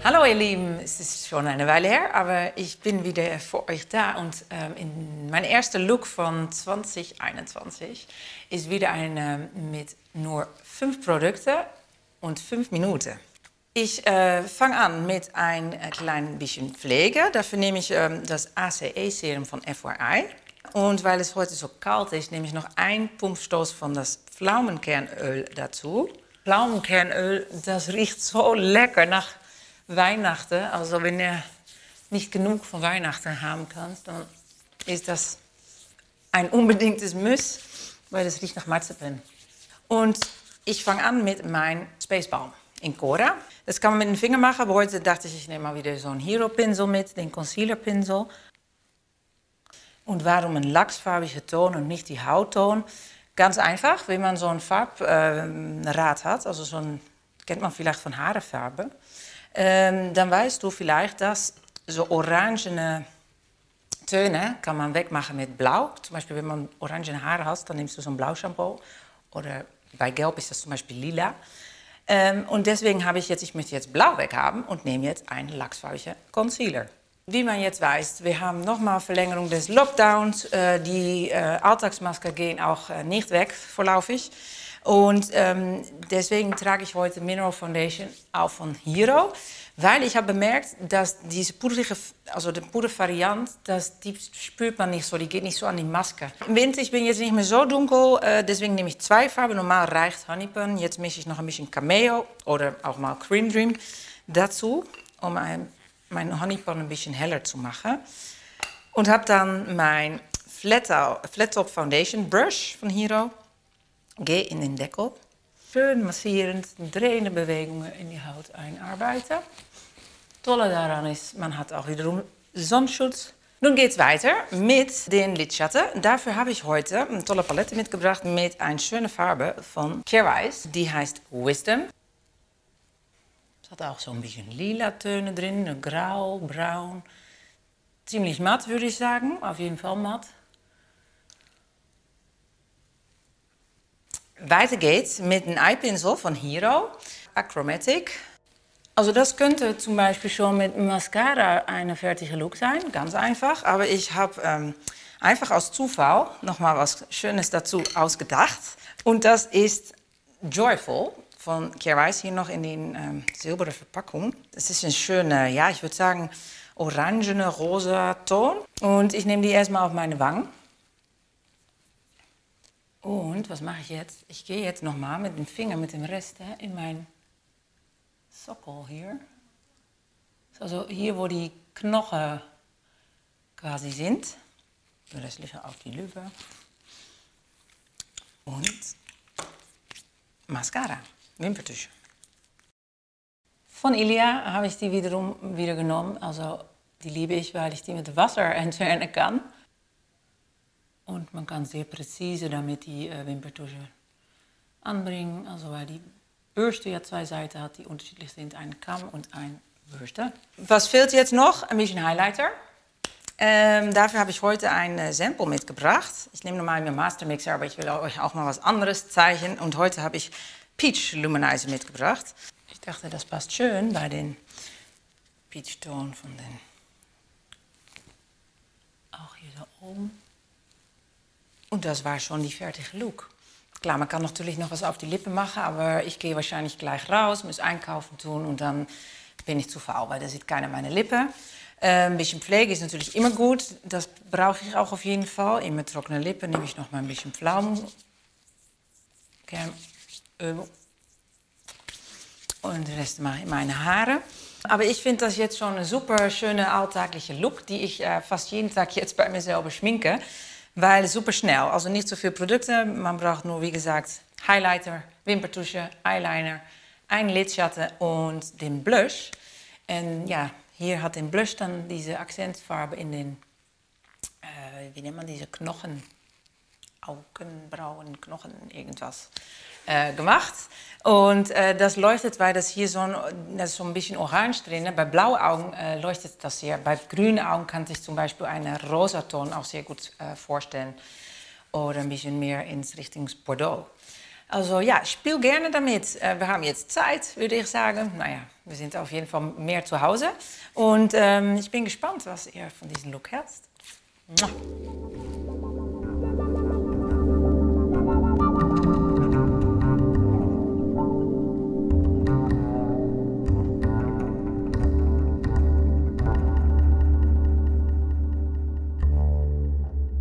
Hallo ihr Lieben, es ist schon eine Weile her, aber ich bin wieder für euch da und mein erster Look von 2021 ist wieder eine mit nur 5 Produkten und 5 Minuten. Ich fange an mit ein klein bisschen Pflege. Dafür nehme ich das ACE-Serum von FYI. Und weil es heute so kalt ist, nehme ich noch einen Pumpstoß von das Pflaumenkernöl dazu. Pflaumenkernöl, das riecht so lecker nach Weihnachten. Also wenn ihr nicht genug von Weihnachten haben kannst, dann ist das ein unbedingtes Muss, weil es riecht nach Marzipan. Und ich fange an mit meinem Spacebalm in Cora. Das kann man mit dem Finger machen, aber heute dachte ich nehme mal wieder so einen Hero-Pinsel mit, den Concealer-Pinsel. Und warum ein lachsfarbiger Ton und nicht die Hautton? Ganz einfach, wenn man so ein Farbrad hat, also so ein, kennt man vielleicht von Haarenfarbe, dann weißt du vielleicht, dass so orangene Töne kann man wegmachen mit Blau. Zum Beispiel, wenn man orangene Haare hat, dann nimmst du so ein Blaushampoo. Oder bei Gelb ist das zum Beispiel lila. Und deswegen ich möchte jetzt Blau weghaben und nehme jetzt einen lachsfarbigen Concealer. Wie man jetzt weiß, wir haben nochmal Verlängerung des Lockdowns. Die Alltagsmasken gehen auch nicht weg, vorläufig. Und deswegen trage ich heute Mineral Foundation auch von Hero, weil ich habe bemerkt, dass diese puderige, also die Pudervariant, die spürt man nicht so, die geht nicht so an die Maske. Im Winter, ich bin jetzt nicht mehr so dunkel, deswegen nehme ich 2 Farben. Normal reicht Honeypon, jetzt mische ich noch ein bisschen Cameo oder auch mal Cream Dream dazu, um mein Honeypon ein bisschen heller zu machen. Und habe dann mein Flat Top Foundation Brush von Hero. Gehe in den Deckel, schön massierend, drehende Bewegungen in die Haut einarbeiten. Tolle daran ist, man hat auch wiederum Sonnenschutz. Nun geht es weiter mit den Lidschatten. Dafür habe ich heute eine tolle Palette mitgebracht mit einer schönen Farbe von Kjaer. Die heißt Wisdom. Es hat auch so ein bisschen lila Töne drin, grau, braun. Ziemlich matt würde ich sagen, auf jeden Fall matt. Weiter geht's mit einem Eye-Pinsel von Hero, Achromatic. Also das könnte zum Beispiel schon mit Mascara eine fertige Look sein, ganz einfach. Aber ich habe einfach aus Zufall nochmal was Schönes dazu ausgedacht. Und das ist Joyful von Kjaer, hier noch in den silbernen Verpackung. Das ist ein schöner, ja, ich würde sagen, orangene, rosa Ton. Und ich nehme die erstmal auf meine Wangen. Und was mache ich jetzt? Ich gehe jetzt nochmal mit dem Finger, mit dem Rest in mein Sockel hier. Also hier, wo die Knochen quasi sind. Der restliche auf die Lippe. Und Mascara, Wimpertusche. Von Ilia habe ich die wiederum wieder genommen. Also die liebe ich, weil ich die mit Wasser entfernen kann. Und man kann sehr präzise damit die Wimpertusche anbringen. Also weil die Bürste ja 2 Seiten hat, die unterschiedlich sind. Ein Kamm und ein Bürste. Was fehlt jetzt noch? Ein bisschen Highlighter. Dafür habe ich heute ein Sample mitgebracht. Ich nehme normal meinen Master Mixer, aber ich will euch auch mal was anderes zeigen. Und heute habe ich Peach Luminizer mitgebracht. Ich dachte, das passt schön bei den Peach-Ton von den... Auch hier so oben. Und das war schon die fertige Look. Klar, man kann natürlich noch was auf die Lippen machen, aber ich gehe wahrscheinlich gleich raus, muss einkaufen tun und dann bin ich zu faul, weil da sieht keiner meine Lippen. Ein bisschen Pflege ist natürlich immer gut, das brauche ich auch auf jeden Fall. In mijn trockene Lippen nehme ich noch mal ein bisschen Pflaumenkernöl. Und den Rest mache ich in meine Haare. Aber ich finde das jetzt schon eine super schöne alltägliche Look, die ich fast jeden Tag jetzt bei mir selber schminke. Weil super schnell, also nicht so viele Produkte. Man braucht nur, wie gesagt, Highlighter, Wimpertusche, Eyeliner, ein Lidschatten und den Blush. Und ja, hier hat den Blush dann diese Akzentfarbe in den, wie nennt man diese Knochen, Augenbrauen, Knochen, irgendwas gemacht. Und das leuchtet, weil das hier das ist so ein bisschen orange drin. Bei blauen Augen leuchtet das hier. Bei grünen Augen kann sich zum Beispiel eine Rosaton auch sehr gut vorstellen. Oder ein bisschen mehr in Richtung Bordeaux. Also ja, spiel gerne damit. Wir haben jetzt Zeit, würde ich sagen. Naja, wir sind auf jeden Fall mehr zu Hause. Und ich bin gespannt, was ihr von diesem Look hältst.